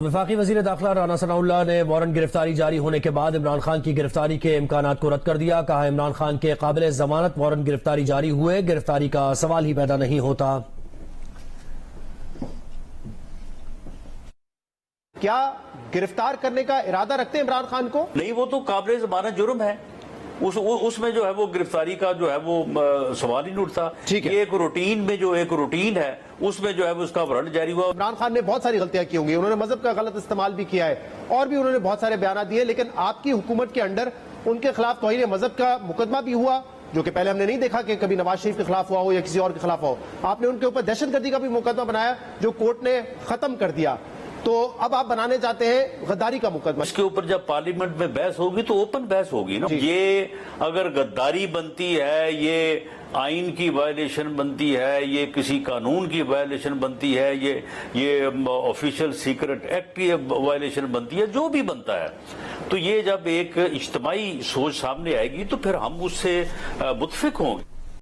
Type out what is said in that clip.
وفاقی وزیر داخلہ رانا ثناء اللہ نے وارنٹ گرفتاری جاری ہونے کے بعد عمران خان کی گرفتاری کے امکانات کو رد کر دیا. کہا عمران خان کے قابل ضمانت وارنٹ گرفتاری جاری ہوئے گرفتاری کا سوال ہی پیدا نہیں ہوتا. کیا گرفتار کرنے کا ارادہ رکھتے ہیں عمران خان کو؟ نہیں، وہ تو قابل ضمانت جرم ہے. اس میں جو ہے وہ گرفتاری کا جو ہے وہ سوال ہی نہیں اٹھتا. ایک روٹین میں جو ایک روٹین ہے اس میں جو ہے اس کا وارنٹ جاری ہوا. عمران خان نے بہت ساری غلطیاں کی ہوں گی، انہوں نے مذہب کا غلط استعمال بھی کیا ہے اور بھی انہوں نے بہت سارے بیانات دیے، لیکن آپ کی حکومت کے انڈر ان کے خلاف توہین مذہب کا مقدمہ بھی ہوا، جو کہ پہلے ہم نے نہیں دیکھا کہ کبھی نواز شریف کے خلاف ہوا ہو یا کسی اور کے خلاف ہو. آپ نے ان کے اوپر دہشت گردی کا بھی مقدمہ بنایا جو کورٹ نے ختم کر دیا. تو اب آپ بنانے چاہتے ہیں غداری کا مقدمہ. اس کے اوپر جب پارلیمنٹ میں بحث ہوگی تو اوپن بحث ہوگی نا. یہ اگر غداری بنتی ہے، یہ آئین کی وائلیشن بنتی ہے، یہ کسی قانون کی وائلیشن بنتی ہے، یہ آفیشل سیکرٹ ایکٹ کی وائلیشن بنتی ہے، جو بھی بنتا ہے، تو یہ جب ایک اجتماعی سوچ سامنے آئے گی تو پھر ہم اس سے متفق ہوں گے.